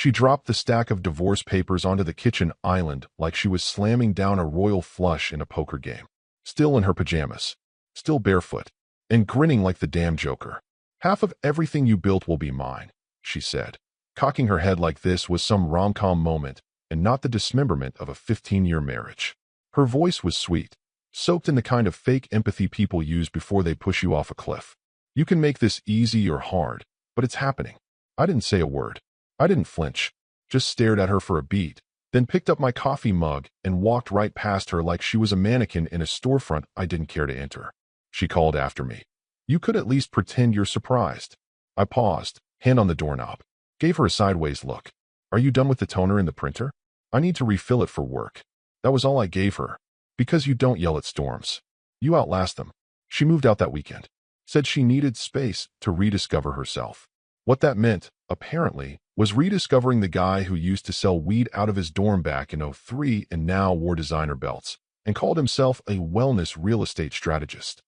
She dropped the stack of divorce papers onto the kitchen island like she was slamming down a royal flush in a poker game. Still in her pajamas, still barefoot, and grinning like the damn Joker. "Half of everything you built will be mine," she said. Cocking her head like this was some rom-com moment and not the dismemberment of a 15-year marriage. Her voice was sweet, soaked in the kind of fake empathy people use before they push you off a cliff. "You can make this easy or hard, but it's happening." I didn't say a word. I didn't flinch, just stared at her for a beat, then picked up my coffee mug and walked right past her like she was a mannequin in a storefront I didn't care to enter. She called after me. "You could at least pretend you're surprised." I paused, hand on the doorknob. Gave her a sideways look. "Are you done with the toner in the printer? I need to refill it for work." That was all I gave her. "Because you don't yell at storms. You outlast them." She moved out that weekend. Said she needed space to rediscover herself. What that meant, apparently, was rediscovering the guy who used to sell weed out of his dorm back in '03 and now wore designer belts and called himself a wellness real estate strategist.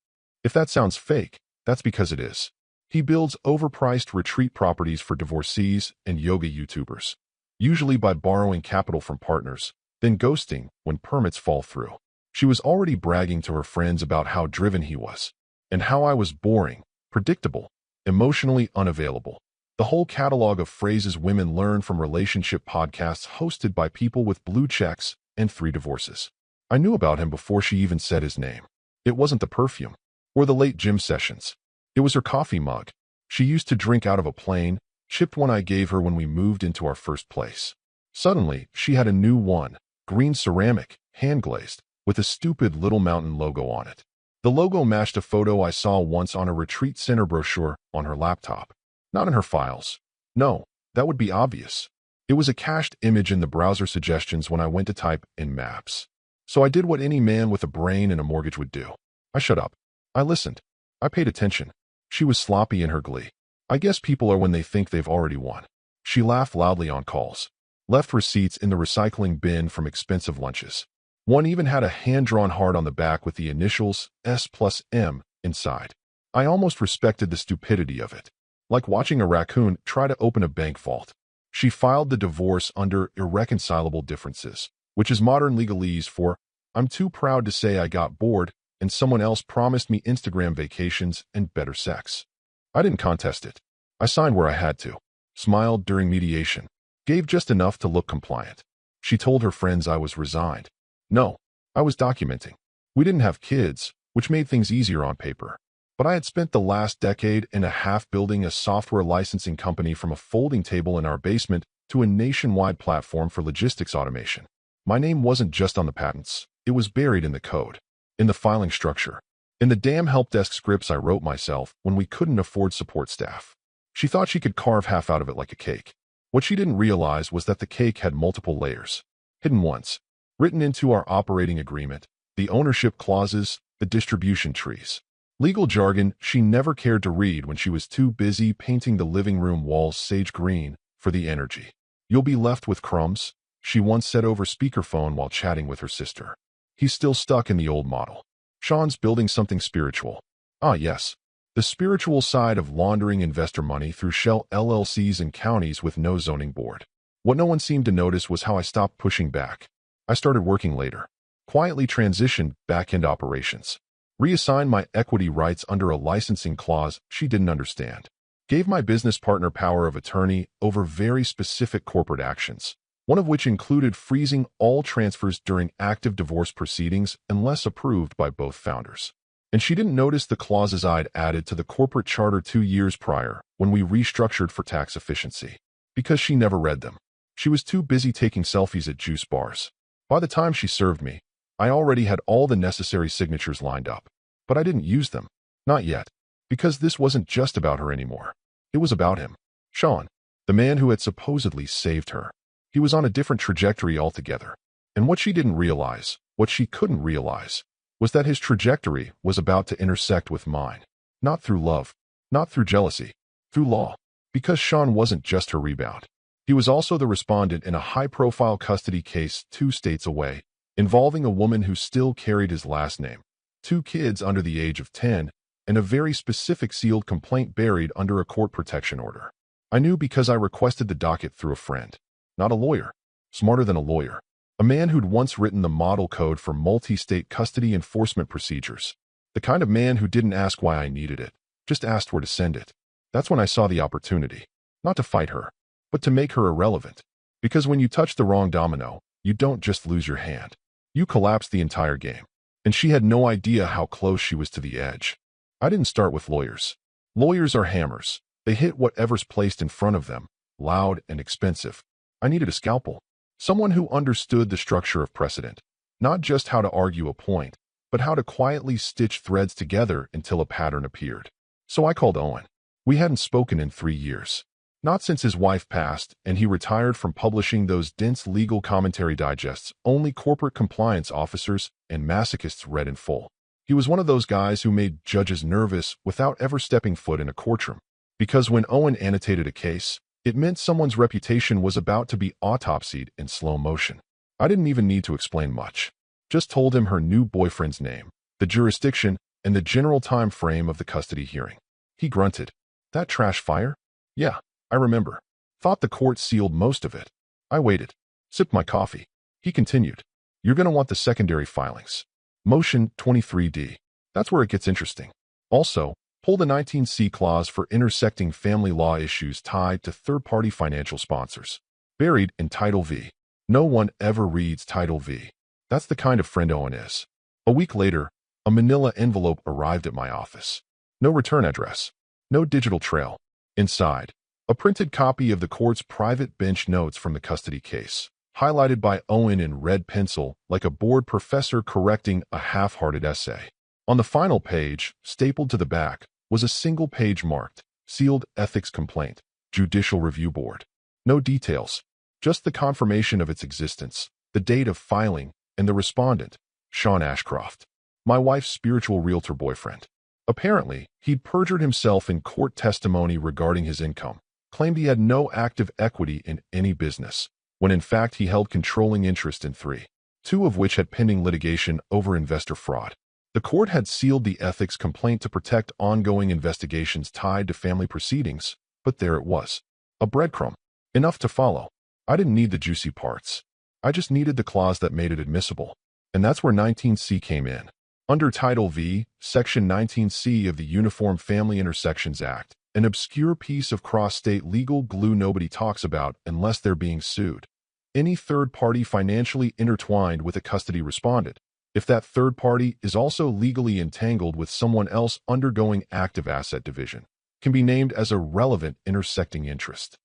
If that sounds fake, that's because it is. He builds overpriced retreat properties for divorcees and yoga YouTubers, usually by borrowing capital from partners, then ghosting when permits fall through. She was already bragging to her friends about how driven he was, and how I was boring, predictable, emotionally unavailable. The whole catalog of phrases women learn from relationship podcasts hosted by people with blue checks and 3 divorces. I knew about him before she even said his name. It wasn't the perfume or the late gym sessions. It was her coffee mug. She used to drink out of a plain, chipped one I gave her when we moved into our first place. Suddenly, she had a new one, green ceramic, hand-glazed, with a stupid Little Mountain logo on it. The logo matched a photo I saw once on a retreat center brochure on her laptop. Not in her files. No, that would be obvious. It was a cached image in the browser suggestions when I went to type in maps. So I did what any man with a brain and a mortgage would do. I shut up. I listened. I paid attention. She was sloppy in her glee. "I guess people are when they think they've already won." She laughed loudly on calls. Left receipts in the recycling bin from expensive lunches. One even had a hand-drawn heart on the back with the initials S+M inside. I almost respected the stupidity of it. Like watching a raccoon try to open a bank vault. She filed the divorce under irreconcilable differences, which is modern legalese for "I'm too proud to say I got bored and someone else promised me Instagram vacations and better sex." I didn't contest it. I signed where I had to, smiled during mediation, gave just enough to look compliant. She told her friends I was resigned. No, I was documenting. We didn't have kids, which made things easier on paper. But I had spent the last decade and a half building a software licensing company from a folding table in our basement to a nationwide platform for logistics automation. My name wasn't just on the patents. It was buried in the code, in the filing structure, in the damn help desk scripts I wrote myself when we couldn't afford support staff. She thought she could carve half out of it like a cake. What she didn't realize was that the cake had multiple layers, hidden once, written into our operating agreement, the ownership clauses, the distribution trees. Legal jargon she never cared to read when she was too busy painting the living room walls sage green for the energy. "You'll be left with crumbs," she once said over speakerphone while chatting with her sister. He's still stuck in the old model. Sean's building something spiritual. Ah, yes. The spiritual side of laundering investor money through shell LLCs in counties with no zoning board. What no one seemed to notice was how I stopped pushing back. I started working later. Quietly transitioned back-end operations. Reassigned my equity rights under a licensing clause she didn't understand. Gave my business partner power of attorney over very specific corporate actions, one of which included freezing all transfers during active divorce proceedings unless approved by both founders. And she didn't notice the clauses I'd added to the corporate charter 2 years prior when we restructured for tax efficiency, because she never read them. She was too busy taking selfies at juice bars. By the time she served me, I already had all the necessary signatures lined up, but I didn't use them. Not yet, because this wasn't just about her anymore. It was about him, Sean, the man who had supposedly saved her. He was on a different trajectory altogether. And what she didn't realize, what she couldn't realize, was that his trajectory was about to intersect with mine. Not through love, not through jealousy, through law. Because Sean wasn't just her rebound. He was also the respondent in a high-profile custody case 2 states away, involving a woman who still carried his last name, 2 kids under the age of 10, and a very specific sealed complaint buried under a court protection order. I knew because I requested the docket through a friend. Not a lawyer. Smarter than a lawyer. A man who'd once written the model code for multi-state custody enforcement procedures. The kind of man who didn't ask why I needed it, just asked where to send it. That's when I saw the opportunity. Not to fight her, but to make her irrelevant. Because when you touch the wrong domino, you don't just lose your hand. You collapse the entire game. And she had no idea how close she was to the edge. I didn't start with lawyers. Lawyers are hammers. They hit whatever's placed in front of them, loud and expensive. I needed a scalpel. Someone who understood the structure of precedent. Not just how to argue a point, but how to quietly stitch threads together until a pattern appeared. So I called Owen. We hadn't spoken in 3 years. Not since his wife passed and he retired from publishing those dense legal commentary digests only corporate compliance officers and masochists read in full. He was one of those guys who made judges nervous without ever stepping foot in a courtroom. Because when Owen annotated a case, it meant someone's reputation was about to be autopsied in slow motion. I didn't even need to explain much. Just told him her new boyfriend's name, the jurisdiction, and the general time frame of the custody hearing. He grunted. That trash fire? Yeah, I remember. Thought the court sealed most of it. I waited. Sipped my coffee. He continued. You're going to want the secondary filings. Motion 23D. That's where it gets interesting. Also, pull the 19C clause for intersecting family law issues tied to third-party financial sponsors. Buried in Title V. No one ever reads Title V. That's the kind of friend Owen is. A week later, a manila envelope arrived at my office. No return address. No digital trail. Inside, a printed copy of the court's private bench notes from the custody case, highlighted by Owen in red pencil like a bored professor correcting a half-hearted essay. On the final page, stapled to the back, was a single page marked, sealed ethics complaint, Judicial Review Board. No details, just the confirmation of its existence, the date of filing, and the respondent, Sean Ashcroft, my wife's spiritual realtor boyfriend. Apparently, he'd perjured himself in court testimony regarding his income, claimed he had no active equity in any business, when in fact he held controlling interest in 3, 2 of which had pending litigation over investor fraud. The court had sealed the ethics complaint to protect ongoing investigations tied to family proceedings, but there it was. A breadcrumb. Enough to follow. I didn't need the juicy parts. I just needed the clause that made it admissible. And that's where 19C came in. Under Title V, Section 19C of the Uniform Family Intersections Act, an obscure piece of cross-state legal glue nobody talks about unless they're being sued. Any third party financially intertwined with a custody respondent, if that third party is also legally entangled with someone else undergoing active asset division, can be named as a relevant intersecting interest.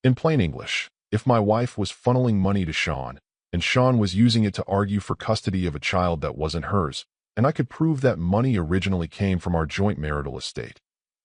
In plain English, if my wife was funneling money to Sean, and Sean was using it to argue for custody of a child that wasn't hers, and I could prove that money originally came from our joint marital estate,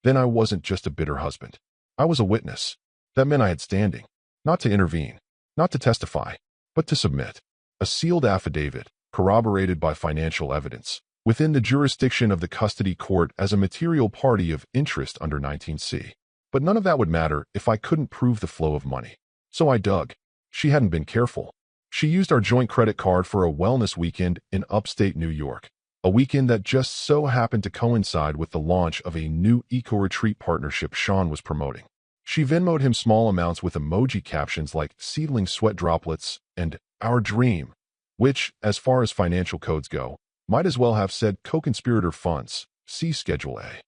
then I wasn't just a bitter husband. I was a witness. That meant I had standing, not to intervene, not to testify, but to submit a sealed affidavit, corroborated by financial evidence, within the jurisdiction of the custody court as a material party of interest under 19C. But none of that would matter if I couldn't prove the flow of money. So I dug. She hadn't been careful. She used our joint credit card for a wellness weekend in upstate New York. A weekend that just so happened to coincide with the launch of a new eco-retreat partnership Sean was promoting. She Venmo'd him small amounts with emoji captions like seedling sweat droplets and our dream, which, as far as financial codes go, might as well have said co-conspirator funds, see Schedule A.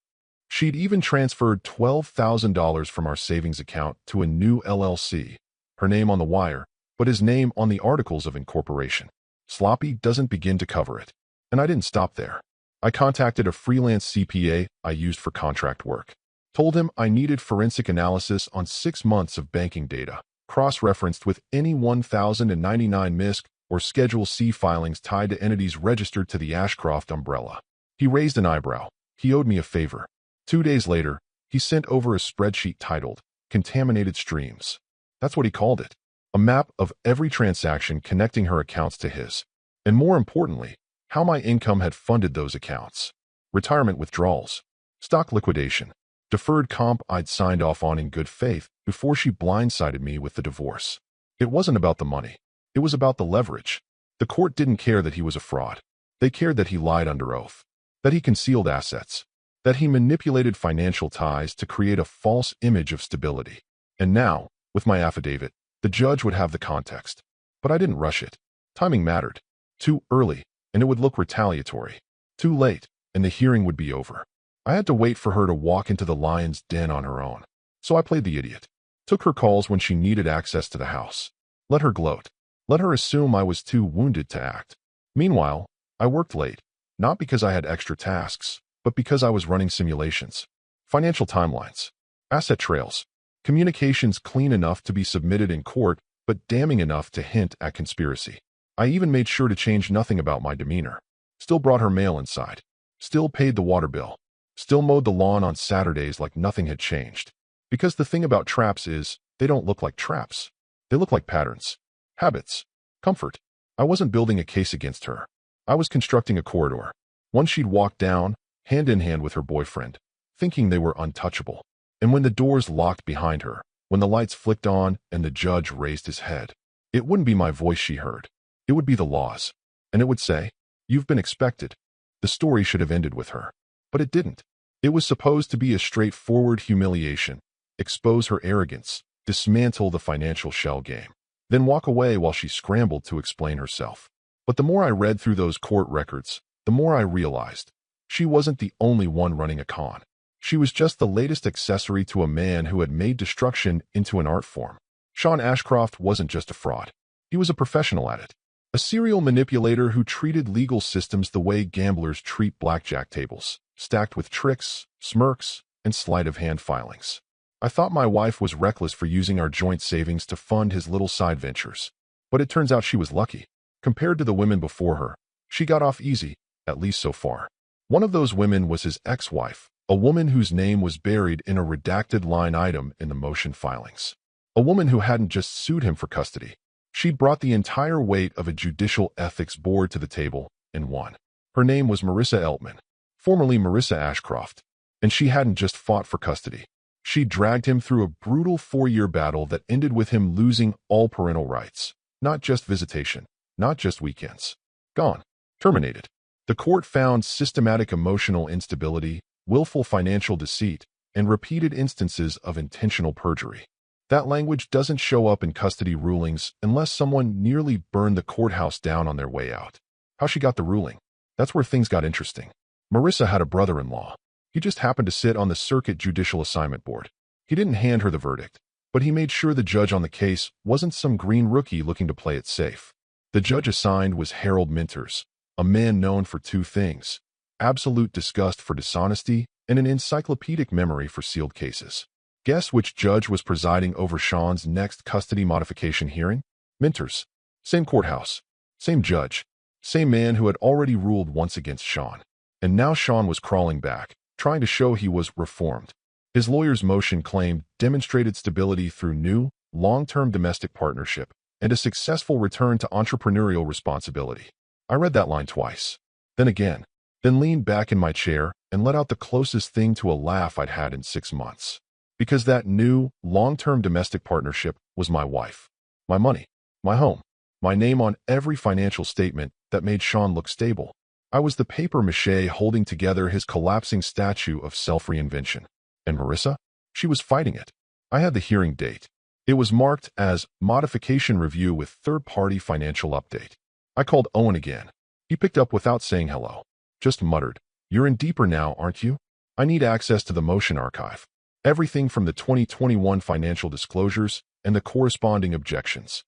She'd even transferred $12,000 from our savings account to a new LLC, her name on the wire, but his name on the articles of incorporation. Sloppy doesn't begin to cover it. And I didn't stop there. I contacted a freelance CPA I used for contract work. Told him I needed forensic analysis on 6 months of banking data, cross-referenced with any 1099 MISC or Schedule C filings tied to entities registered to the Ashcroft umbrella. He raised an eyebrow. He owed me a favor. 2 days later, he sent over a spreadsheet titled Contaminated Streams. That's what he called it. A map of every transaction connecting her accounts to his. And more importantly, how my income had funded those accounts. Retirement withdrawals, stock liquidation, deferred comp I'd signed off on in good faith before she blindsided me with the divorce. It wasn't about the money. It was about the leverage. The court didn't care that he was a fraud. They cared that he lied under oath, that he concealed assets, that he manipulated financial ties to create a false image of stability. And now, with my affidavit, The judge would have the context. But I didn't rush it. Timing mattered. Too early, and it would look retaliatory. Too late, and the hearing would be over. I had to wait for her to walk into the lion's den on her own. So I played the idiot. Took her calls when she needed access to the house. Let her gloat. Let her assume I was too wounded to act. Meanwhile, I worked late, not because I had extra tasks, but because I was running simulations. Financial timelines. Asset trails. Communications clean enough to be submitted in court, but damning enough to hint at conspiracy. I even made sure to change nothing about my demeanor. Still brought her mail inside. Still paid the water bill. Still mowed the lawn on Saturdays like nothing had changed. Because the thing about traps is, they don't look like traps. They look like patterns. Habits. Comfort. I wasn't building a case against her. I was constructing a corridor. One she'd walk down, hand in hand with her boyfriend, thinking they were untouchable. And when the doors locked behind her, when the lights flicked on and the judge raised his head, it wouldn't be my voice she heard. It would be the laws. And it would say, "You've been expected." The story should have ended with her. But it didn't. It was supposed to be a straightforward humiliation, expose her arrogance, dismantle the financial shell game, then walk away while she scrambled to explain herself. But the more I read through those court records, the more I realized she wasn't the only one running a con. She was just the latest accessory to a man who had made destruction into an art form. Sean Ashcroft wasn't just a fraud. He was a professional at it. A serial manipulator who treated legal systems the way gamblers treat blackjack tables, stacked with tricks, smirks, and sleight-of-hand filings. I thought my wife was reckless for using our joint savings to fund his little side ventures. But it turns out she was lucky. Compared to the women before her, she got off easy, at least so far. One of those women was his ex-wife, a woman whose name was buried in a redacted line item in the motion filings. A woman who hadn't just sued him for custody. She'd brought the entire weight of a judicial ethics board to the table and won. Her name was Marissa Eltman, formerly Marissa Ashcroft, and she hadn't just fought for custody. She dragged him through a brutal 4-year battle that ended with him losing all parental rights. Not just visitation, not just weekends. Gone. Terminated. The court found systematic emotional instability, willful financial deceit, and repeated instances of intentional perjury. That language doesn't show up in custody rulings unless someone nearly burned the courthouse down on their way out. How she got the ruling? That's where things got interesting. Marissa had a brother-in-law. He just happened to sit on the Circuit Judicial Assignment Board. He didn't hand her the verdict, but he made sure the judge on the case wasn't some green rookie looking to play it safe. The judge assigned was Harold Minters, a man known for two things: absolute disgust for dishonesty and an encyclopedic memory for sealed cases. Guess which judge was presiding over Sean's next custody modification hearing? Minters. Same courthouse. Same judge. Same man who had already ruled once against Sean. And now Sean was crawling back, trying to show he was reformed. His lawyer's motion claimed demonstrated stability through new, long-term domestic partnership and a successful return to entrepreneurial responsibility. I read that line twice. Then again. Then leaned back in my chair and let out the closest thing to a laugh I'd had in 6 months. Because that new, long-term domestic partnership was my wife. My money. My home. My name on every financial statement that made Sean look stable. I was the papier-mâché holding together his collapsing statue of self-reinvention. And Marissa? She was fighting it. I had the hearing date. It was marked as Modification Review with Third-Party Financial Update. I called Owen again. He picked up without saying hello. Just muttered, "You're in deeper now, aren't you? I need access to the motion archive. Everything from the 2021 financial disclosures and the corresponding objections.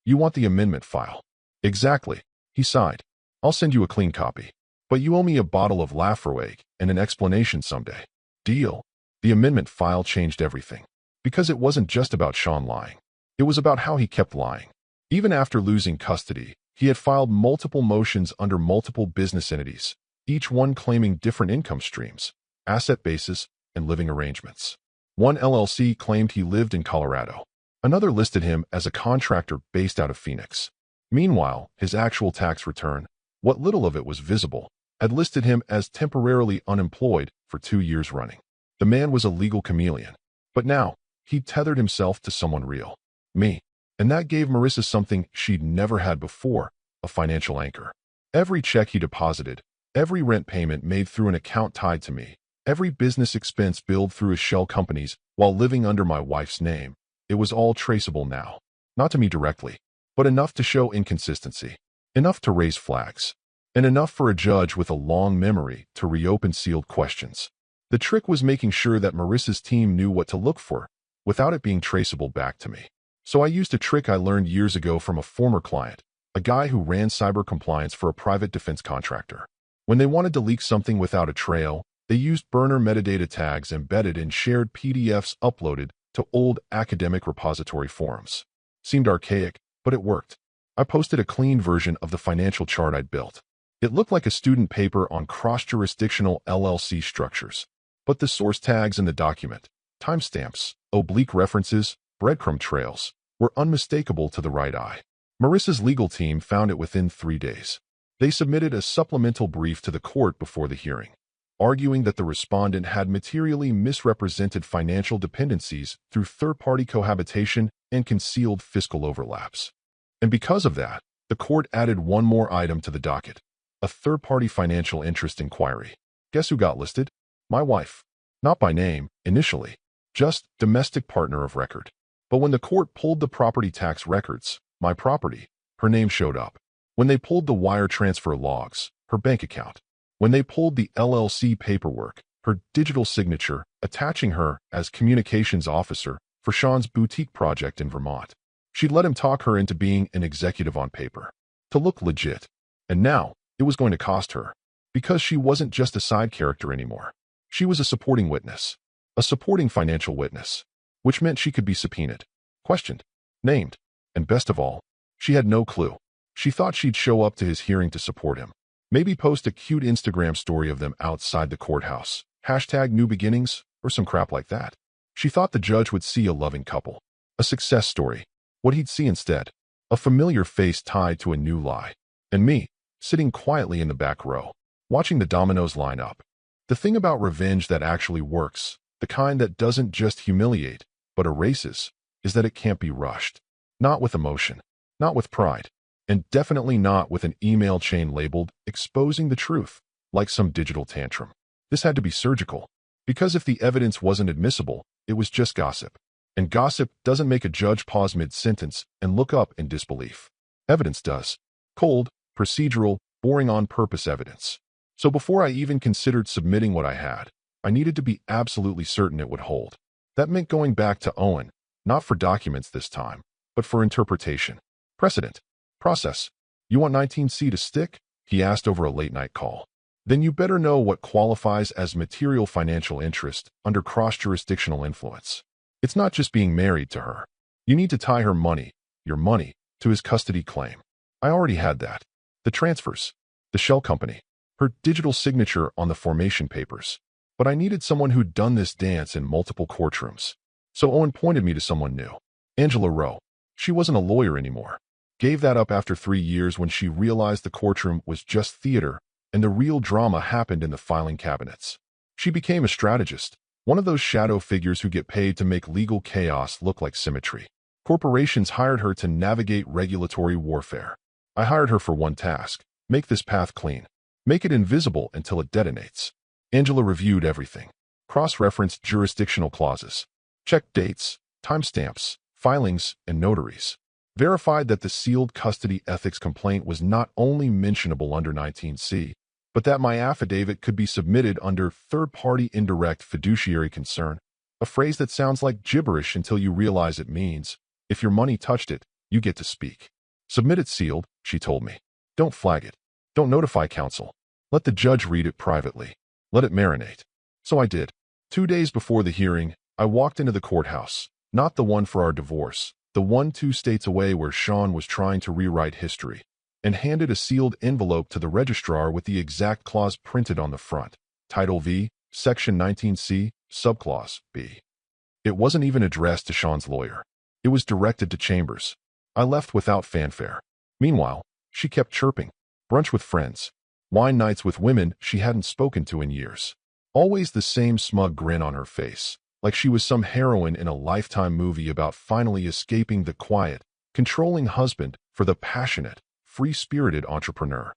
You want the amendment file?" "Exactly," he sighed. "I'll send you a clean copy. But you owe me a bottle of Lafroig and an explanation someday." Deal. The amendment file changed everything. Because it wasn't just about Sean lying. It was about how he kept lying. Even after losing custody, he had filed multiple motions under multiple business entities, each one claiming different income streams, asset bases, and living arrangements. One LLC claimed he lived in Colorado. Another listed him as a contractor based out of Phoenix. Meanwhile, his actual tax return, what little of it was visible, had listed him as temporarily unemployed for 2 years running. The man was a legal chameleon. But now, he'd tethered himself to someone real. Me. And that gave Marissa something she'd never had before, a financial anchor. Every check he deposited, every rent payment made through an account tied to me, every business expense billed through his shell companies while living under my wife's name, it was all traceable now. Not to me directly, but enough to show inconsistency, enough to raise flags, and enough for a judge with a long memory to reopen sealed questions. The trick was making sure that Marissa's team knew what to look for, without it being traceable back to me. So I used a trick I learned years ago from a former client, a guy who ran cyber compliance for a private defense contractor. When they wanted to leak something without a trail, they used burner metadata tags embedded in shared PDFs uploaded to old academic repository forums. Seemed archaic, but it worked. I posted a clean version of the financial chart I'd built. It looked like a student paper on cross-jurisdictional LLC structures, but the source tags in the document, timestamps, oblique references, breadcrumb trails, were unmistakable to the right eye. Marissa's legal team found it within 3 days. They submitted a supplemental brief to the court before the hearing, arguing that the respondent had materially misrepresented financial dependencies through third-party cohabitation and concealed fiscal overlaps. And because of that, the court added one more item to the docket, a third-party financial interest inquiry. Guess who got listed? My wife. Not by name, initially, just domestic partner of record. But when the court pulled the property tax records, my property, her name showed up. When they pulled the wire transfer logs, her bank account. When they pulled the LLC paperwork, her digital signature, attaching her as communications officer for Sean's boutique project in Vermont. She'd let him talk her into being an executive on paper, to look legit. And now, it was going to cost her, because she wasn't just a side character anymore. She was a supporting witness, a supporting financial witness, which meant she could be subpoenaed, questioned, named, and best of all, she had no clue. She thought she'd show up to his hearing to support him, maybe post a cute Instagram story of them outside the courthouse, #new beginnings, or some crap like that. She thought the judge would see a loving couple, a success story. What he'd see instead, a familiar face tied to a new lie, and me, sitting quietly in the back row, watching the dominoes line up. The thing about revenge that actually works, the kind that doesn't just humiliate, but erases, is that it can't be rushed. Not with emotion, not with pride, and definitely not with an email chain labeled exposing the truth, like some digital tantrum. This had to be surgical, because if the evidence wasn't admissible, it was just gossip. And gossip doesn't make a judge pause mid-sentence and look up in disbelief. Evidence does. Cold, procedural, boring on-purpose evidence. So before I even considered submitting what I had, I needed to be absolutely certain it would hold. That meant going back to Owen, not for documents this time, but for interpretation. Precedent. Process. You want 19C to stick? He asked over a late-night call. Then you better know what qualifies as material financial interest under cross-jurisdictional influence. It's not just being married to her. You need to tie her money, your money, to his custody claim. I already had that. The transfers, the shell company, her digital signature on the formation papers. But I needed someone who'd done this dance in multiple courtrooms. So Owen pointed me to someone new. Angela Rowe. She wasn't a lawyer anymore. Gave that up after 3 years when she realized the courtroom was just theater and the real drama happened in the filing cabinets. She became a strategist, one of those shadow figures who get paid to make legal chaos look like symmetry. Corporations hired her to navigate regulatory warfare. I hired her for one task: make this path clean. Make it invisible until it detonates. Angela reviewed everything. Cross-referenced jurisdictional clauses. Checked dates, timestamps, filings, and notaries. Verified that the sealed custody ethics complaint was not only mentionable under 19C, but that my affidavit could be submitted under third-party indirect fiduciary concern, a phrase that sounds like gibberish until you realize it means, if your money touched it, you get to speak. Submit it sealed, she told me. Don't flag it. Don't notify counsel. Let the judge read it privately. Let it marinate. So I did. 2 days before the hearing, I walked into the courthouse, not the one for our divorce, the one 2 states away where Sean was trying to rewrite history, and handed a sealed envelope to the registrar with the exact clause printed on the front. Title V, Section 19C, Subclause B. It wasn't even addressed to Sean's lawyer. It was directed to Chambers. I left without fanfare. Meanwhile, she kept chirping. Brunch with friends. Wine nights with women she hadn't spoken to in years. Always the same smug grin on her face, like she was some heroine in a Lifetime movie about finally escaping the quiet, controlling husband for the passionate, free-spirited entrepreneur.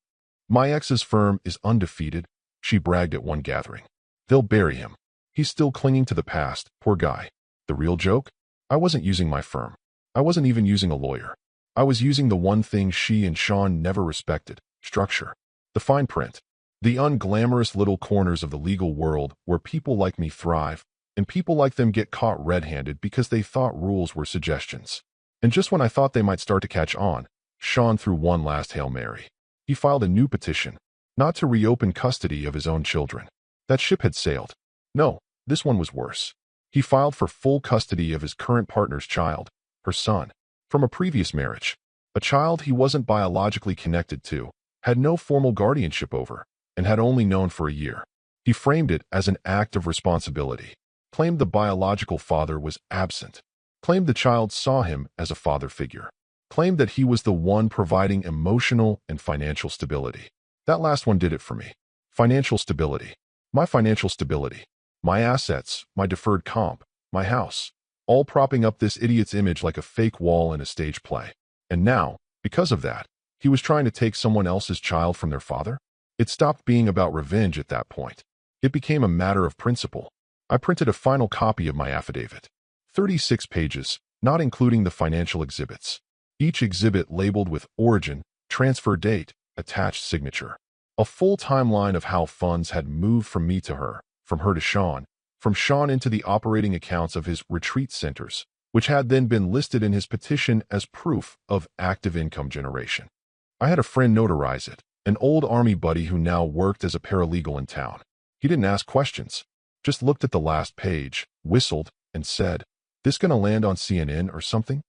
My ex's firm is undefeated, she bragged at one gathering. They'll bury him. He's still clinging to the past, poor guy. The real joke? I wasn't using my firm. I wasn't even using a lawyer. I was using the one thing she and Sean never respected: structure. The fine print. The unglamorous little corners of the legal world where people like me thrive, and people like them get caught red-handed because they thought rules were suggestions. And just when I thought they might start to catch on, Sean threw one last Hail Mary. He filed a new petition, not to reopen custody of his own children. That ship had sailed. No, this one was worse. He filed for full custody of his current partner's child, her son, from a previous marriage. A child he wasn't biologically connected to, had no formal guardianship over, and had only known for a year. He framed it as an act of responsibility, claimed the biological father was absent, claimed the child saw him as a father figure, claimed that he was the one providing emotional and financial stability. That last one did it for me. Financial stability. My financial stability. My assets, my deferred comp, my house, all propping up this idiot's image like a fake wall in a stage play. And now, because of that, he was trying to take someone else's child from their father? It stopped being about revenge at that point. It became a matter of principle. I printed a final copy of my affidavit. 36 pages, not including the financial exhibits. Each exhibit labeled with origin, transfer date, attached signature. A full timeline of how funds had moved from me to her, from her to Sean, from Sean into the operating accounts of his retreat centers, which had then been listed in his petition as proof of active income generation. I had a friend notarize it, an old army buddy who now worked as a paralegal in town. He didn't ask questions, just looked at the last page, whistled, and said, "This gonna land on CNN or something?"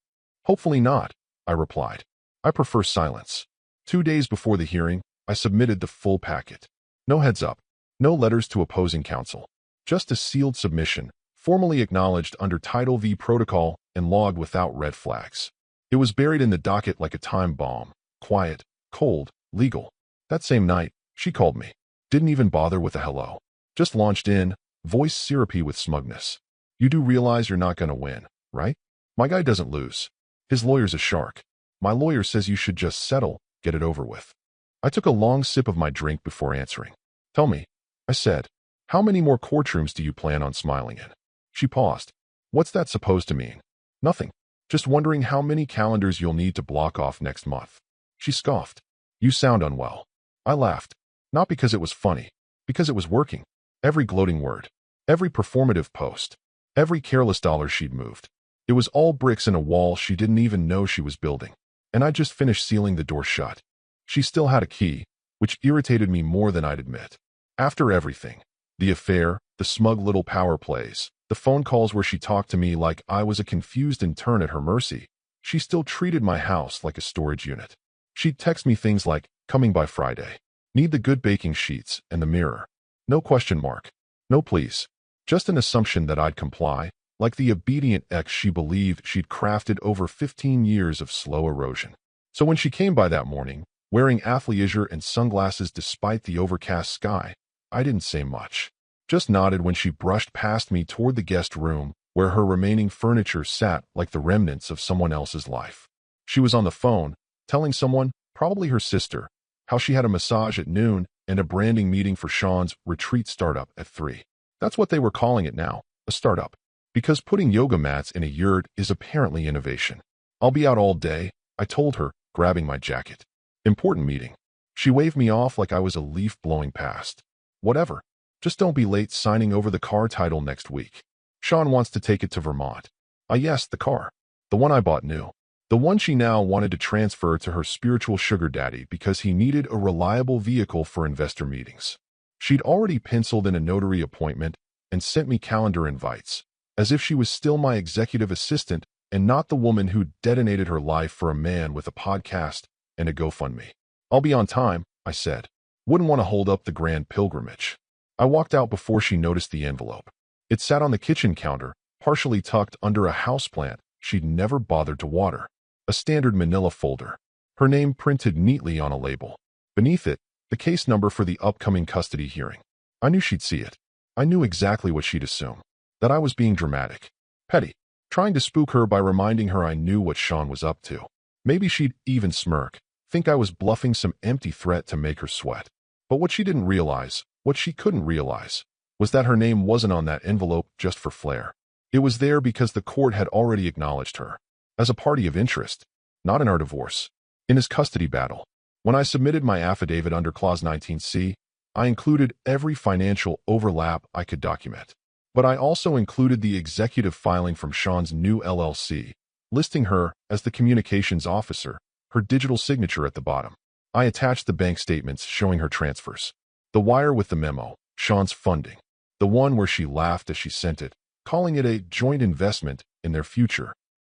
"Hopefully not," I replied. "I prefer silence." 2 days before the hearing, I submitted the full packet. No heads up, no letters to opposing counsel, just a sealed submission, formally acknowledged under Title V protocol and logged without red flags. It was buried in the docket like a time bomb, quiet, cold, legal. That same night, she called me. Didn't even bother with a hello. Just launched in, voice syrupy with smugness. "You do realize you're not gonna win, right? My guy doesn't lose. His lawyer's a shark. My lawyer says you should just settle, get it over with." I took a long sip of my drink before answering. "Tell me," I said, "how many more courtrooms do you plan on smiling in?" She paused. "What's that supposed to mean?" "Nothing. Just wondering how many calendars you'll need to block off next month." She scoffed. "You sound unwell." I laughed. Not because it was funny, because it was working. Every gloating word, every performative post, every careless dollar she'd moved. It was all bricks in a wall she didn't even know she was building. And I just finished sealing the door shut. She still had a key, which irritated me more than I'd admit. After everything, the affair, the smug little power plays, the phone calls where she talked to me like I was a confused intern at her mercy, she still treated my house like a storage unit. She'd text me things like, "Coming by Friday. Need the good baking sheets and the mirror." No question mark. No please. Just an assumption that I'd comply, like the obedient ex she believed she'd crafted over 15 years of slow erosion. So when she came by that morning, wearing athleisure and sunglasses despite the overcast sky, I didn't say much. Just nodded when she brushed past me toward the guest room, where her remaining furniture sat like the remnants of someone else's life. She was on the phone, telling someone, probably her sister, how she had a massage at noon and a branding meeting for Sean's retreat startup at 3. That's what they were calling it now, a startup. Because putting yoga mats in a yurt is apparently innovation. "I'll be out all day," I told her, grabbing my jacket. "Important meeting." She waved me off like I was a leaf blowing past. "Whatever. Just don't be late signing over the car title next week. Sean wants to take it to Vermont." Yes, the car. The one I bought new. The one she now wanted to transfer to her spiritual sugar daddy because he needed a reliable vehicle for investor meetings. She'd already penciled in a notary appointment and sent me calendar invites, as if she was still my executive assistant and not the woman who detonated her life for a man with a podcast and a GoFundMe. "I'll be on time," I said. Wouldn't want to hold up the grand pilgrimage. I walked out before she noticed the envelope. It sat on the kitchen counter, partially tucked under a houseplant she'd never bothered to water. A standard manila folder. Her name printed neatly on a label. Beneath it, the case number for the upcoming custody hearing. I knew she'd see it. I knew exactly what she'd assume. That I was being dramatic. Petty. Trying to spook her by reminding her I knew what Sean was up to. Maybe she'd even smirk, think I was bluffing some empty threat to make her sweat. But what she didn't realize, what she couldn't realize, was that her name wasn't on that envelope just for flair. It was there because the court had already acknowledged her. as a party of interest, not in our divorce. In his custody battle, when I submitted my affidavit under Clause 19C, I included every financial overlap I could document. But I also included the executive filing from Sean's new LLC, listing her as the communications officer, her digital signature at the bottom. I attached the bank statements showing her transfers, the wire with the memo, Sean's funding, the one where she laughed as she sent it, calling it a joint investment in their future.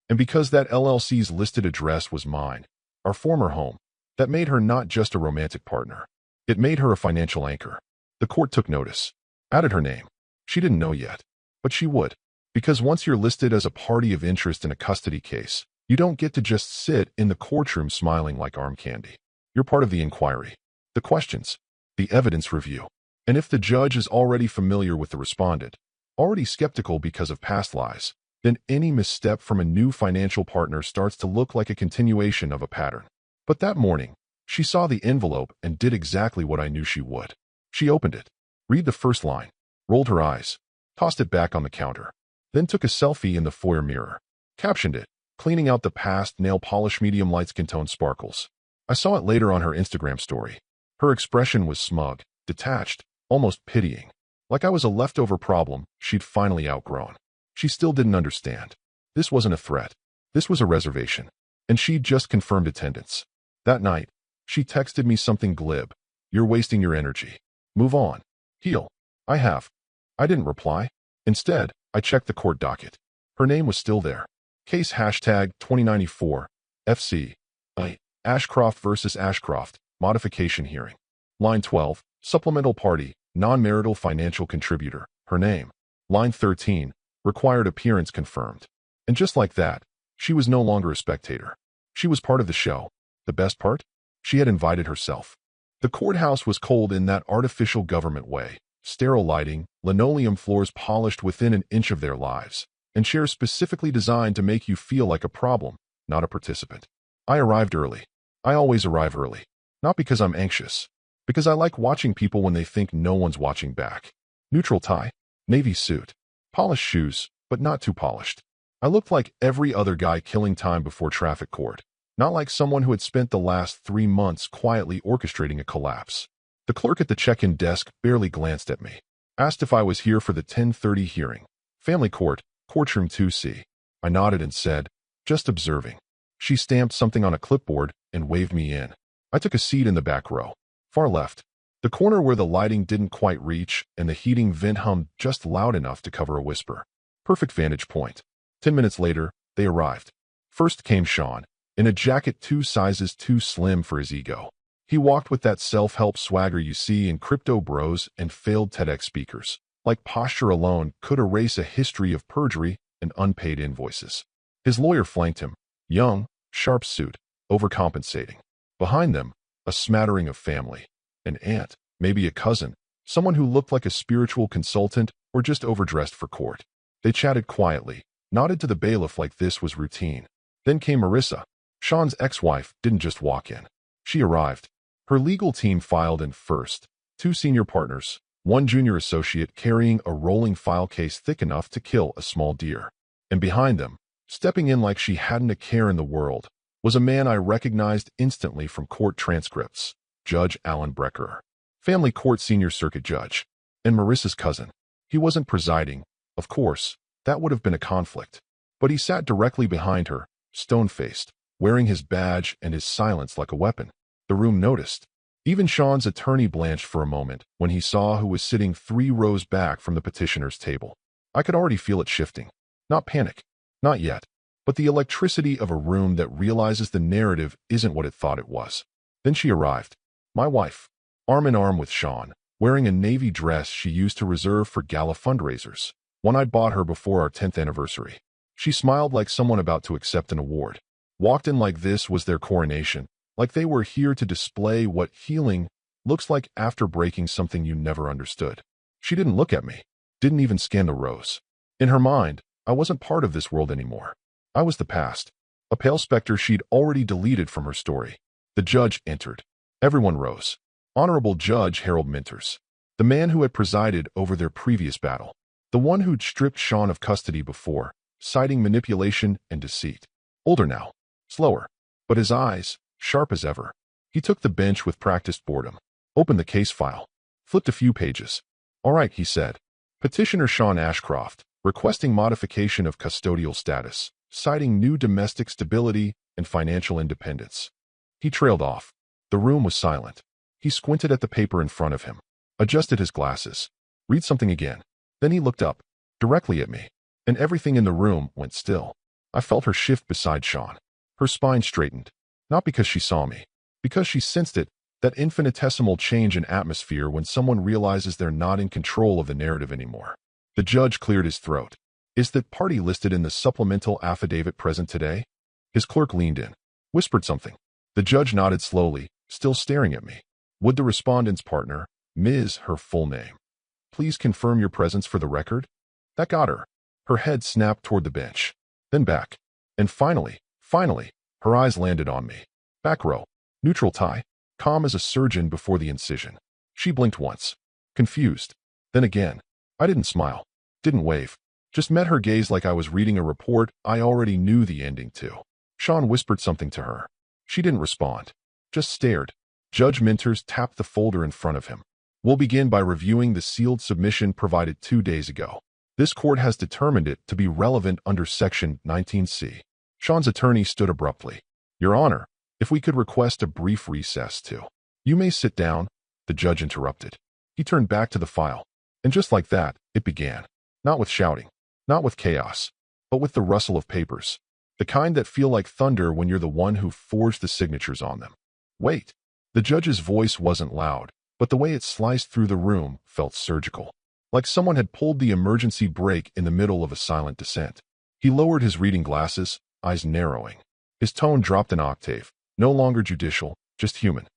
And because that LLC's listed address was mine, our former home, that made her not just a romantic partner. It made her a financial anchor. The court took notice, added her name. She didn't know yet, but she would. Because once you're listed as a party of interest in a custody case, you don't get to just sit in the courtroom smiling like arm candy. You're part of the inquiry, the questions, the evidence review. And if the judge is already familiar with the respondent, already skeptical because of past lies, then any misstep from a new financial partner starts to look like a continuation of a pattern. But that morning, she saw the envelope and did exactly what I knew she would. She opened it, read the first line, rolled her eyes, tossed it back on the counter, then took a selfie in the foyer mirror, captioned it, cleaning out the past nail polish medium light skin tone sparkles. I saw it later on her Instagram story. Her expression was smug, detached, almost pitying, like I was a leftover problem she'd finally outgrown. She still didn't understand. This wasn't a threat. This was a reservation. And she'd just confirmed attendance. That night, she texted me something glib. You're wasting your energy. Move on. Heal. I have. I didn't reply. Instead, I checked the court docket. Her name was still there. Case hashtag 2094, FC. Ashcroft versus Ashcroft, modification hearing. Line 12, supplemental party, non-marital financial contributor, her name. Line 13, required appearance confirmed. And just like that, she was no longer a spectator. She was part of the show. The best part? She had invited herself. The courthouse was cold in that artificial government way. Sterile lighting, linoleum floors polished within an inch of their lives, and chairs specifically designed to make you feel like a problem, not a participant. I arrived early. I always arrive early. Not because I'm anxious. Because I like watching people when they think no one's watching back. Neutral tie, navy suit, polished shoes, but not too polished. I looked like every other guy killing time before traffic court, not like someone who had spent the last 3 months quietly orchestrating a collapse. The clerk at the check-in desk barely glanced at me, asked if I was here for the 10:30 hearing. Family court, courtroom 2C. I nodded and said, just observing. She stamped something on a clipboard and waved me in. I took a seat in the back row, far left, the corner where the lighting didn't quite reach and the heating vent hummed just loud enough to cover a whisper. Perfect vantage point. 10 minutes later, they arrived. First came Sean, in a jacket 2 sizes too slim for his ego. He walked with that self-help swagger you see in crypto bros and failed TEDx speakers. Like posture alone could erase a history of perjury and unpaid invoices. His lawyer flanked him, young, sharp suit, overcompensating. Behind them, a smattering of family. An aunt, maybe a cousin, someone who looked like a spiritual consultant or just overdressed for court. They chatted quietly, nodded to the bailiff like this was routine. Then came Marissa. Sean's ex-wife didn't just walk in. She arrived. Her legal team filed in first, 2 senior partners, 1 junior associate carrying a rolling file case thick enough to kill a small deer. And behind them, stepping in like she hadn't a care in the world, was a man I recognized instantly from court transcripts, Judge Alan Brecker, family court senior circuit judge, and Marissa's cousin. He wasn't presiding, of course, that would have been a conflict, but he sat directly behind her, stone-faced, wearing his badge and his silence like a weapon. The room noticed. Even Sean's attorney blanched for a moment when he saw who was sitting 3 rows back from the petitioner's table. I could already feel it shifting. Not panic. Not yet. But the electricity of a room that realizes the narrative isn't what it thought it was. Then she arrived. My wife. Arm in arm with Sean, wearing a navy dress she used to reserve for gala fundraisers, one I'd bought her before our 10th anniversary. She smiled like someone about to accept an award. Walked in like this was their coronation, like they were here to display what healing looks like after breaking something you never understood. She didn't look at me, didn't even scan the rows. In her mind, I wasn't part of this world anymore. I was the past, a pale specter she'd already deleted from her story. The judge entered. Everyone rose. Honorable Judge Harold Minters, the man who had presided over their previous battle, the one who'd stripped Sean of custody before, citing manipulation and deceit. Older now. Slower. But his eyes, sharp as ever. He took the bench with practiced boredom. Opened the case file. Flipped a few pages. All right, he said. Petitioner Sean Ashcroft, requesting modification of custodial status, citing new domestic stability and financial independence. He trailed off. The room was silent. He squinted at the paper in front of him. Adjusted his glasses. Read something again. Then he looked up, directly at me. And everything in the room went still. I felt her shift beside Sean. Her spine straightened. Not because she saw me. Because she sensed it, that infinitesimal change in atmosphere when someone realizes they're not in control of the narrative anymore. The judge cleared his throat. Is that party listed in the supplemental affidavit present today? His clerk leaned in. Whispered something. The judge nodded slowly, still staring at me. Would the respondent's partner, Ms. her full name, please confirm your presence for the record? That got her. Her head snapped toward the bench. Then back. And finally, her eyes landed on me. Back row. Neutral tie. Calm as a surgeon before the incision. She blinked once. Confused. Then again. I didn't smile. Didn't wave. Just met her gaze like I was reading a report I already knew the ending to. Sean whispered something to her. She didn't respond. Just stared. Judge Minters tapped the folder in front of him. We'll begin by reviewing the sealed submission provided 2 days ago. This court has determined it to be relevant under Section 19C. Sean's attorney stood abruptly. Your Honor, if we could request a brief recess too. You may sit down, the judge interrupted. He turned back to the file. And just like that, it began. Not with shouting. Not with chaos. But with the rustle of papers. The kind that feel like thunder when you're the one who forged the signatures on them. Wait. The judge's voice wasn't loud, but the way it sliced through the room felt surgical. Like someone had pulled the emergency brake in the middle of a silent descent. He lowered his reading glasses, eyes narrowing. His tone dropped an octave. No longer judicial, just human.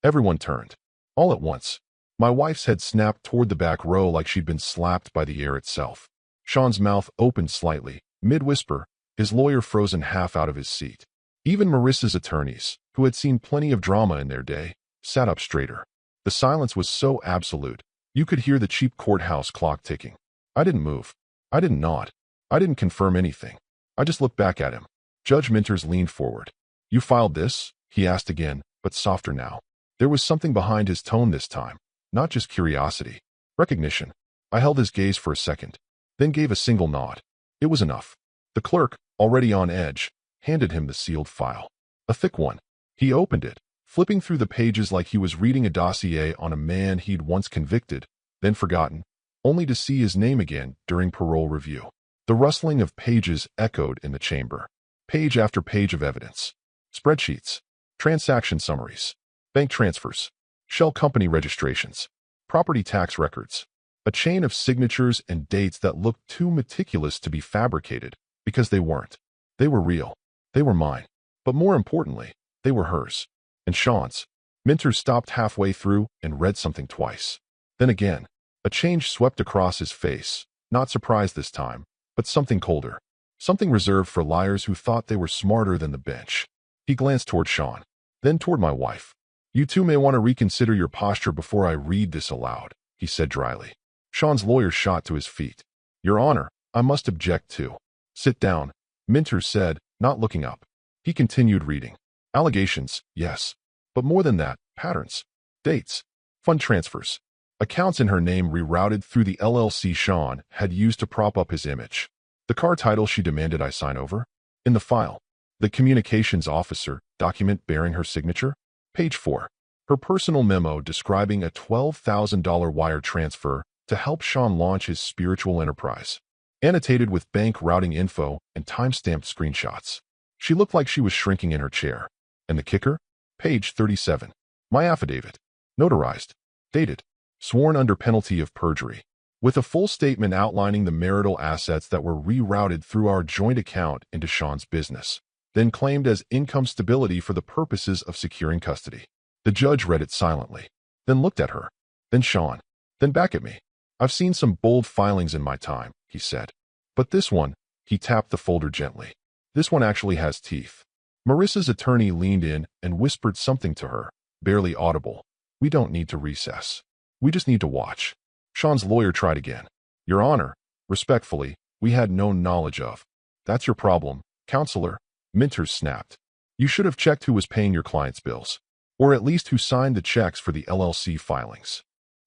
Everyone turned. All at once. My wife's head snapped toward the back row like she'd been slapped by the air itself. Sean's mouth opened slightly, mid-whisper, his lawyer frozen half out of his seat. Even Marissa's attorneys, who had seen plenty of drama in their day, sat up straighter. The silence was so absolute, you could hear the cheap courthouse clock ticking. I didn't move. I didn't nod. I didn't confirm anything. I just looked back at him. Judge Minters leaned forward. You filed this? He asked again, but softer now. There was something behind his tone this time. Not just curiosity. Recognition. I held his gaze for a second, then gave a single nod. It was enough. The clerk, already on edge, handed him the sealed file. A thick one. He opened it, flipping through the pages like he was reading a dossier on a man he'd once convicted, then forgotten, only to see his name again during parole review. The rustling of pages echoed in the chamber. Page after page of evidence. Spreadsheets. Transaction summaries. Bank transfers. Shell company registrations. Property tax records. A chain of signatures and dates that looked too meticulous to be fabricated, because they weren't. They were real. They were mine. But more importantly, they were hers. And Sean's. Minter stopped halfway through and read something twice. Then again. A change swept across his face. Not surprise this time, but something colder. Something reserved for liars who thought they were smarter than the bench. He glanced toward Sean. Then toward my wife. You two may want to reconsider your posture before I read this aloud, he said dryly. Sean's lawyer shot to his feet. Your Honor, I must object too. Sit down, Minter said, not looking up. He continued reading. Allegations, yes. But more than that, patterns. Dates. Fund transfers. Accounts in her name rerouted through the LLC Sean had used to prop up his image. The car title she demanded I sign over? In the file. The communications officer document bearing her signature? Page 4. Her personal memo describing a $12,000 wire transfer to help Sean launch his spiritual enterprise. Annotated with bank routing info and time-stamped screenshots. She looked like she was shrinking in her chair. And the kicker? Page 37. My affidavit. Notarized. Dated. Sworn under penalty of perjury. With a full statement outlining the marital assets that were rerouted through our joint account into Sean's business, then claimed as income stability for the purposes of securing custody. The judge read it silently, then looked at her, then Sean, then back at me. I've seen some bold filings in my time, he said. But this one, he tapped the folder gently. This one actually has teeth. Marissa's attorney leaned in and whispered something to her, barely audible. We don't need to recess. We just need to watch. Sean's lawyer tried again. Your Honor, respectfully, we had no knowledge of. That's your problem, counselor, Minters snapped. You should have checked who was paying your client's bills. Or at least who signed the checks for the LLC filings.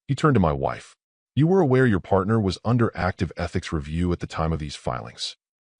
He turned to my wife. You were aware your partner was under active ethics review at the time of these filings.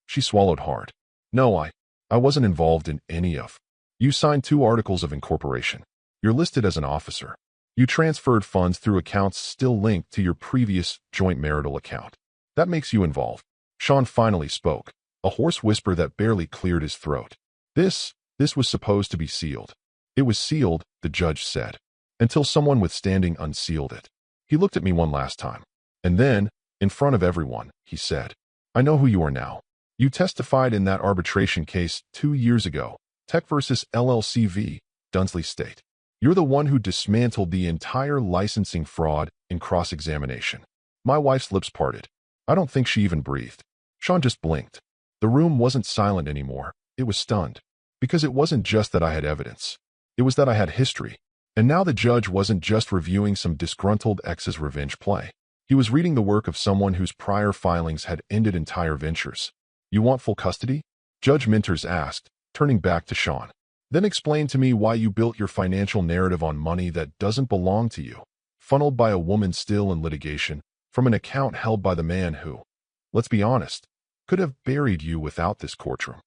She swallowed hard. No, I wasn't involved in any of. You signed 2 articles of incorporation. You're listed as an officer. You transferred funds through accounts still linked to your previous joint marital account. That makes you involved. Sean finally spoke, a hoarse whisper that barely cleared his throat. This was supposed to be sealed. It was sealed, the judge said, until someone with standing unsealed it. He looked at me one last time. And then, in front of everyone, he said, I know who you are now. You testified in that arbitration case 2 years ago, Tech versus LLC v. Dunsley State. You're the one who dismantled the entire licensing fraud in cross-examination. My wife's lips parted. I don't think she even breathed. Sean just blinked. The room wasn't silent anymore. It was stunned. Because it wasn't just that I had evidence. It was that I had history. And now the judge wasn't just reviewing some disgruntled ex's revenge play. He was reading the work of someone whose prior filings had ended entire ventures. You want full custody? Judge Minters asked, turning back to Sean. Then explain to me why you built your financial narrative on money that doesn't belong to you, funneled by a woman still in litigation, from an account held by the man who, let's be honest, could have buried you without this courtroom.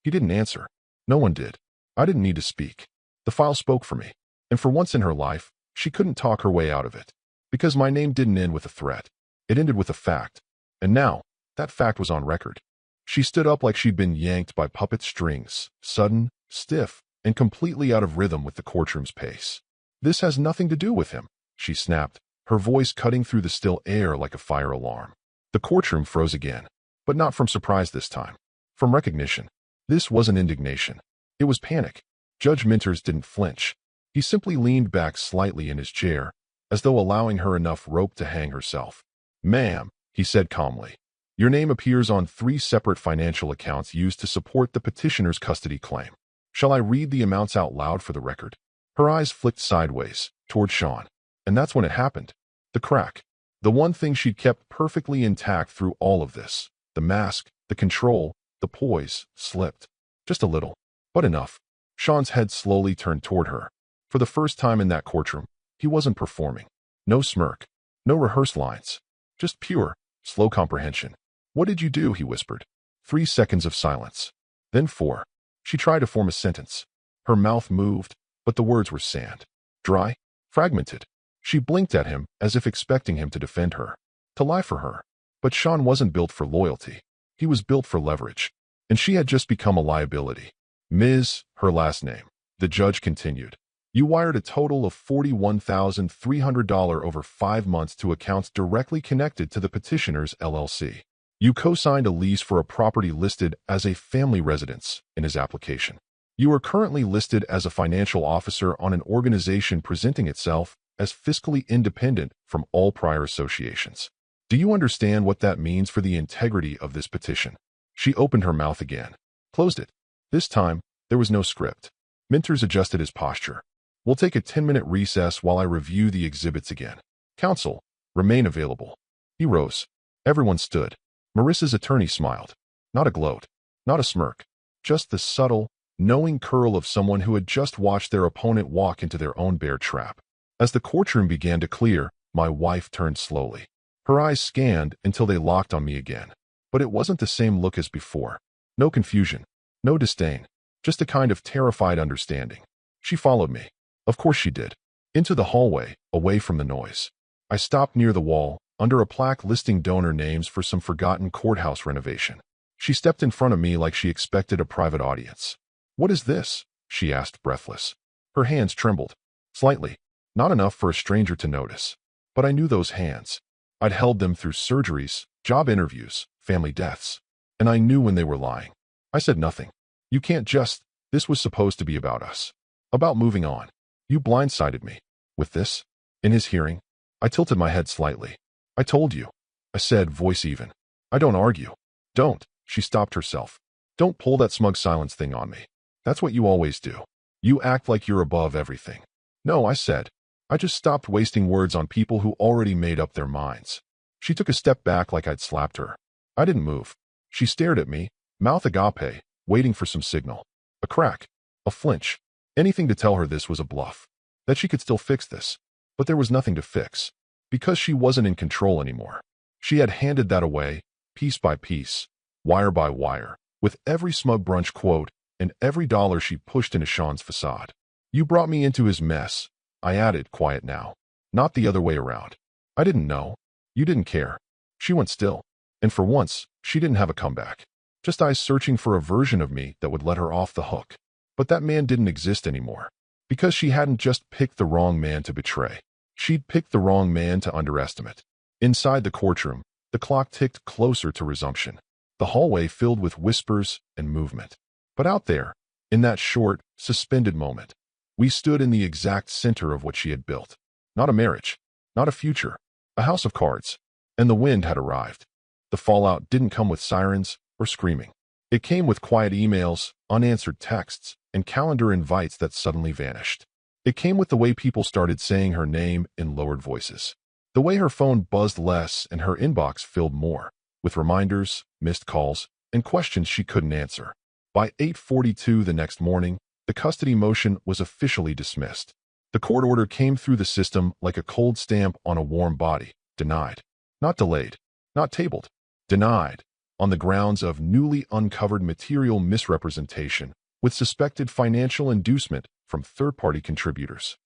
He didn't answer. No one did. I didn't need to speak. The file spoke for me. And for once in her life, she couldn't talk her way out of it. Because my name didn't end with a threat. It ended with a fact. And now, that fact was on record. She stood up like she'd been yanked by puppet strings, sudden, stiff, and completely out of rhythm with the courtroom's pace. This has nothing to do with him, she snapped, her voice cutting through the still air like a fire alarm. The courtroom froze again, but not from surprise this time. From recognition. This wasn't indignation. It was panic. Judge Minters didn't flinch. He simply leaned back slightly in his chair, as though allowing her enough rope to hang herself. Ma'am, he said calmly, your name appears on 3 separate financial accounts used to support the petitioner's custody claim. Shall I read the amounts out loud for the record? Her eyes flicked sideways, toward Sean. And that's when it happened. The crack. The one thing she'd kept perfectly intact through all of this. The mask, the control, the poise, slipped. Just a little. But enough. Sean's head slowly turned toward her. For the first time in that courtroom, he wasn't performing. No smirk. No rehearsed lines. Just pure, slow comprehension. What did you do? He whispered. 3 seconds of silence. Then 4. She tried to form a sentence. Her mouth moved, but the words were sand. Dry, fragmented. She blinked at him as if expecting him to defend her, to lie for her. But Sean wasn't built for loyalty. He was built for leverage. And she had just become a liability. Ms., her last name, the judge continued. You wired a total of $41,300 over 5 months to accounts directly connected to the petitioner's LLC. You co-signed a lease for a property listed as a family residence in his application. You are currently listed as a financial officer on an organization presenting itself as fiscally independent from all prior associations. Do you understand what that means for the integrity of this petition? She opened her mouth again, closed it. This time, there was no script. Minters adjusted his posture. We'll take a 10-minute recess while I review the exhibits again. Counsel, remain available. He rose. Everyone stood. Marissa's attorney smiled. Not a gloat. Not a smirk. Just the subtle, knowing curl of someone who had just watched their opponent walk into their own bear trap. As the courtroom began to clear, my wife turned slowly. Her eyes scanned until they locked on me again. But it wasn't the same look as before. No confusion. No disdain. Just a kind of terrified understanding. She followed me. Of course she did. Into the hallway, away from the noise. I stopped near the wall, under a plaque listing donor names for some forgotten courthouse renovation. She stepped in front of me like she expected a private audience. What is this? She asked, breathless. Her hands trembled. Slightly. Not enough for a stranger to notice. But I knew those hands. I'd held them through surgeries, job interviews, family deaths. And I knew when they were lying. I said nothing. You can't just. This was supposed to be about us. About moving on. You blindsided me. With this? In his hearing, I tilted my head slightly. I told you. I said, voice even. I don't argue. Don't. She stopped herself. Don't pull that smug silence thing on me. That's what you always do. You act like you're above everything. No, I said. I just stopped wasting words on people who already made up their minds. She took a step back like I'd slapped her. I didn't move. She stared at me, mouth agape, waiting for some signal. A crack. A flinch. Anything to tell her this was a bluff. That she could still fix this. But there was nothing to fix. Because she wasn't in control anymore. She had handed that away, piece by piece, wire by wire, with every smug brunch quote and every dollar she pushed into Sean's facade. You brought me into his mess, I added, quiet now. Not the other way around. I didn't know. You didn't care. She went still. And for once, she didn't have a comeback. Just eyes searching for a version of me that would let her off the hook. But that man didn't exist anymore. Because she hadn't just picked the wrong man to betray. She'd picked the wrong man to underestimate. Inside the courtroom, the clock ticked closer to resumption. The hallway filled with whispers and movement. But out there, in that short, suspended moment, we stood in the exact center of what she had built. Not a marriage, not a future, a house of cards. And the wind had arrived. The fallout didn't come with sirens or screaming. It came with quiet emails, unanswered texts, and calendar invites that suddenly vanished. It came with the way people started saying her name in lowered voices. The way her phone buzzed less and her inbox filled more, with reminders, missed calls, and questions she couldn't answer. By 8:42 the next morning, the custody motion was officially dismissed. The court order came through the system like a cold stamp on a warm body. Denied. Not delayed. Not tabled. Denied. On the grounds of newly uncovered material misrepresentation with suspected financial inducement from third-party contributors.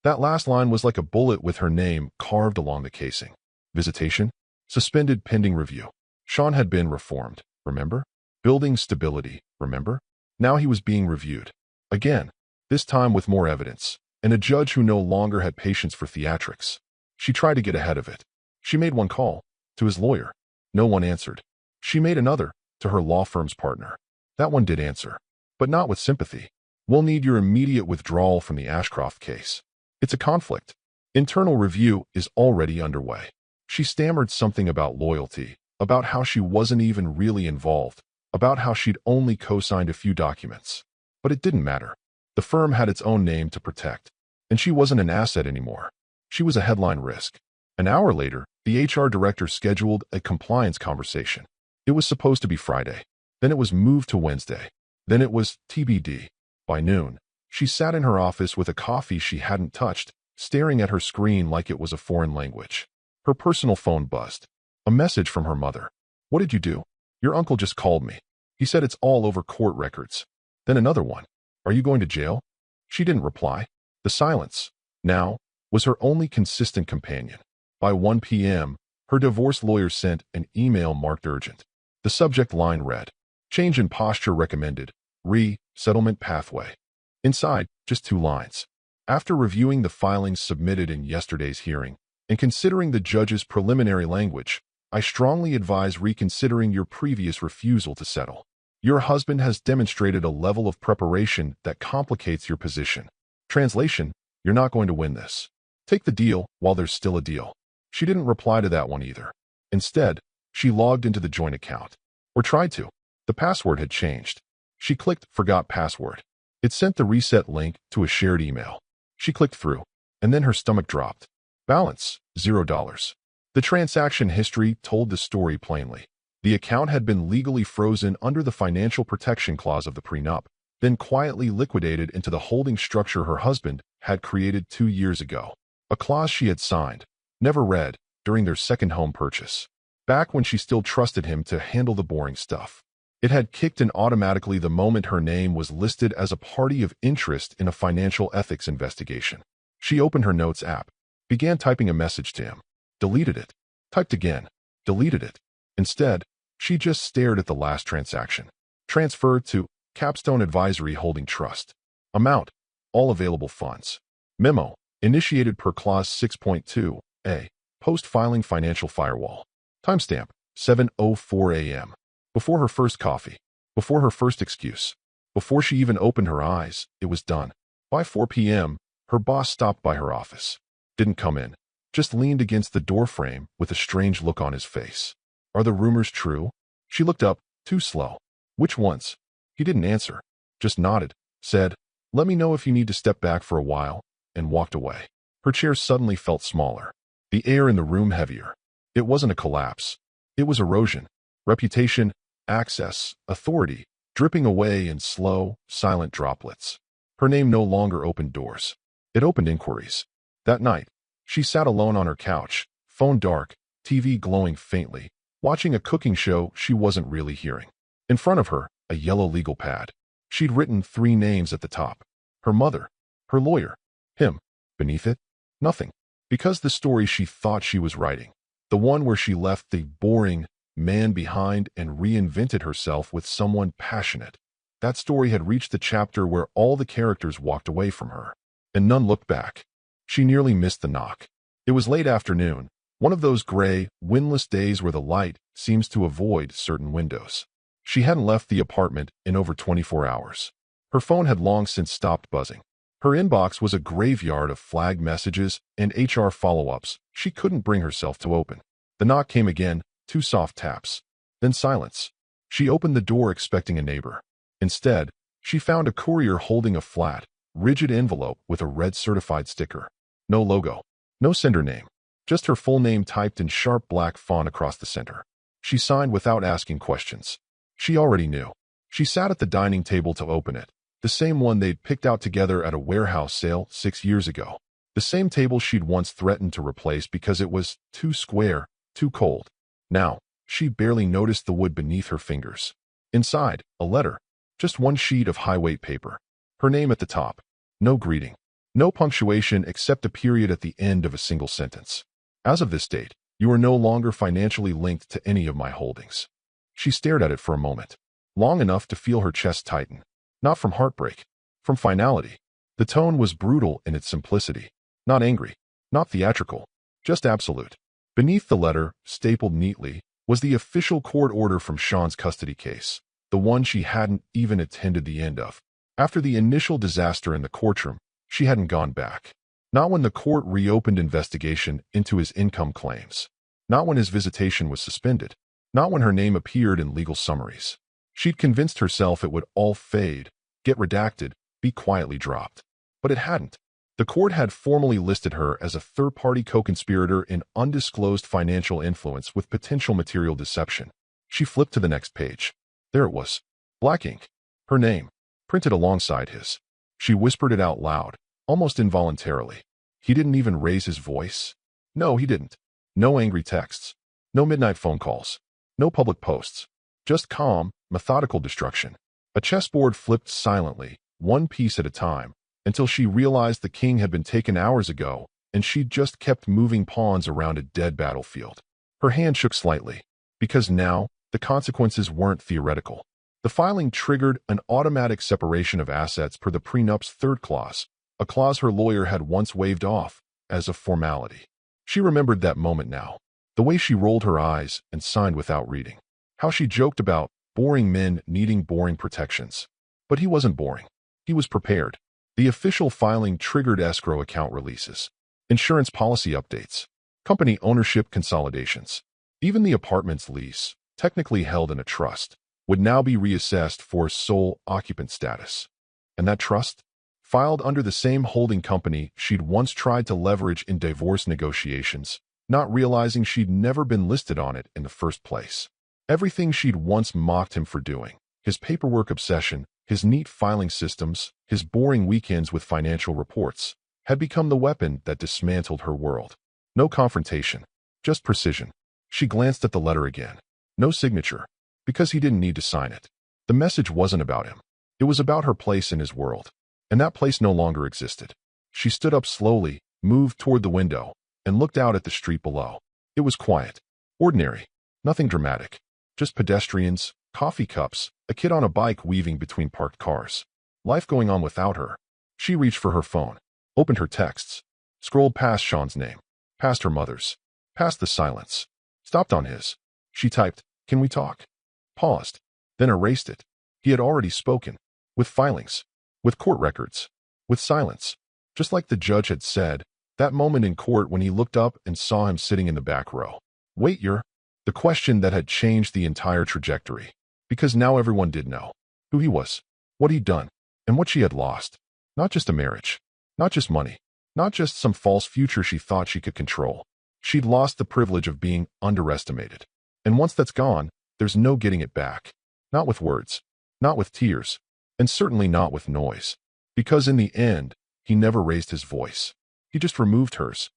That last line was like a bullet with her name carved along the casing. Visitation. Suspended pending review. Sean had been reformed, remember? Building stability, remember? Now he was being reviewed. Again, this time with more evidence, and a judge who no longer had patience for theatrics. She tried to get ahead of it. She made one call, to his lawyer. No one answered. She made another, to her law firm's partner. That one did answer, but not with sympathy. We'll need your immediate withdrawal from the Ashcroft case. It's a conflict. Internal review is already underway. She stammered something about loyalty, about how she wasn't even really involved, about how she'd only co-signed a few documents. But it didn't matter. The firm had its own name to protect, and she wasn't an asset anymore. She was a headline risk. An hour later, the HR director scheduled a compliance conversation. It was supposed to be Friday. Then it was moved to Wednesday. Then it was TBD. By noon, she sat in her office with a coffee she hadn't touched, staring at her screen like it was a foreign language. Her personal phone buzzed. A message from her mother. What did you do? Your uncle just called me. He said it's all over court records. Then another one. Are you going to jail? She didn't reply. The silence, now, was her only consistent companion. By 1 p.m., her divorce lawyer sent an email marked urgent. The subject line read, change in posture recommended, settlement pathway. Inside, just 2 lines. After reviewing the filings submitted in yesterday's hearing, and considering the judge's preliminary language, I strongly advise reconsidering your previous refusal to settle. Your husband has demonstrated a level of preparation that complicates your position. Translation, you're not going to win this. Take the deal while there's still a deal. She didn't reply to that one either. Instead, she logged into the joint account. Or tried to. The password had changed. She clicked Forgot Password. It sent the reset link to a shared email. She clicked through, and then her stomach dropped. Balance, $0. The transaction history told the story plainly. The account had been legally frozen under the financial protection clause of the prenup, then quietly liquidated into the holding structure her husband had created 2 years ago. A clause she had signed, never read, during their second home purchase. Back when she still trusted him to handle the boring stuff. It had kicked in automatically the moment her name was listed as a party of interest in a financial ethics investigation. She opened her notes app, began typing a message to him, deleted it, typed again, deleted it. Instead, she just stared at the last transaction. Transfer to Capstone Advisory Holding Trust. Amount, all available funds. Memo, initiated per clause 6.2, A. Post-filing financial firewall. Timestamp, 7:04 a.m. Before her first coffee. Before her first excuse. Before she even opened her eyes, it was done. By 4 p.m., her boss stopped by her office. Didn't come in. Just leaned against the doorframe with a strange look on his face. Are the rumors true? She looked up, too slow. Which ones? He didn't answer. Just nodded. Said, let me know if you need to step back for a while, and walked away. Her chair suddenly felt smaller. The air in the room heavier. It wasn't a collapse. It was erosion. Reputation, access, authority, dripping away in slow, silent droplets. Her name no longer opened doors. It opened inquiries. That night, she sat alone on her couch, phone dark, TV glowing faintly, watching a cooking show she wasn't really hearing. In front of her, a yellow legal pad. She'd written 3 names at the top. Her mother, her lawyer, him. Beneath it, nothing. Because the story she thought she was writing, the one where she left the boring man behind and reinvented herself with someone passionate, that story had reached the chapter where all the characters walked away from her, and none looked back. She nearly missed the knock. It was late afternoon, one of those gray, windless days where the light seems to avoid certain windows. She hadn't left the apartment in over 24 hours. Her phone had long since stopped buzzing. Her inbox was a graveyard of flagged messages and HR follow-ups she couldn't bring herself to open. The knock came again, 2 soft taps. Then silence. She opened the door expecting a neighbor. Instead, she found a courier holding a flat, rigid envelope with a red certified sticker. No logo. No sender name. Just her full name typed in sharp black font across the center. She signed without asking questions. She already knew. She sat at the dining table to open it. The same one they'd picked out together at a warehouse sale 6 years ago. The same table she'd once threatened to replace because it was too square, too cold. Now, she barely noticed the wood beneath her fingers. Inside, a letter. Just one sheet of high-weight paper. Her name at the top. No greeting. No punctuation except a period at the end of a single sentence. As of this date, you are no longer financially linked to any of my holdings. She stared at it for a moment. Long enough to feel her chest tighten. Not from heartbreak. From finality. The tone was brutal in its simplicity. Not angry. Not theatrical. Just absolute. Beneath the letter, stapled neatly, was the official court order from Sean's custody case. The one she hadn't even attended the end of. After the initial disaster in the courtroom, she hadn't gone back. Not when the court reopened investigation into his income claims. Not when his visitation was suspended. Not when her name appeared in legal summaries. She'd convinced herself it would all fade, get redacted, be quietly dropped. But it hadn't. The court had formally listed her as a third-party co-conspirator in undisclosed financial influence with potential material deception. She flipped to the next page. There it was. Black ink. Her name. Printed alongside his. She whispered it out loud, almost involuntarily. He didn't even raise his voice. No, he didn't. No angry texts. No midnight phone calls. No public posts. Just calm, methodical destruction. A chessboard flipped silently, one piece at a time, until she realized the king had been taken hours ago, and she'd just kept moving pawns around a dead battlefield. Her hand shook slightly, because now, the consequences weren't theoretical. The filing triggered an automatic separation of assets per the prenup's 3rd clause, a clause her lawyer had once waved off as a formality. She remembered that moment now, the way she rolled her eyes and signed without reading. How she joked about boring men needing boring protections. But he wasn't boring. He was prepared. The official filing triggered escrow account releases, insurance policy updates, company ownership consolidations. Even the apartment's lease, technically held in a trust, would now be reassessed for sole occupant status. And that trust? Filed under the same holding company she'd once tried to leverage in divorce negotiations, not realizing she'd never been listed on it in the first place. Everything she'd once mocked him for doing, his paperwork obsession, his neat filing systems, his boring weekends with financial reports, had become the weapon that dismantled her world. No confrontation, just precision. She glanced at the letter again. No signature, because he didn't need to sign it. The message wasn't about him. It was about her place in his world. And that place no longer existed. She stood up slowly, moved toward the window, and looked out at the street below. It was quiet. Ordinary. Nothing dramatic. Just pedestrians, coffee cups, a kid on a bike weaving between parked cars. Life going on without her. She reached for her phone, opened her texts, scrolled past Sean's name, past her mother's, past the silence, stopped on his. She typed, "Can we talk?" Paused, then erased it. He had already spoken. With filings. With court records. With silence. Just like the judge had said, that moment in court when he looked up and saw him sitting in the back row. Wait, you're... The question that had changed the entire trajectory. Because now everyone did know. Who he was. What he'd done. And what she had lost. Not just a marriage. Not just money. Not just some false future she thought she could control. She'd lost the privilege of being underestimated. And once that's gone, there's no getting it back. Not with words. Not with tears, and certainly not with noise. Because in the end, he never raised his voice. He just removed hers.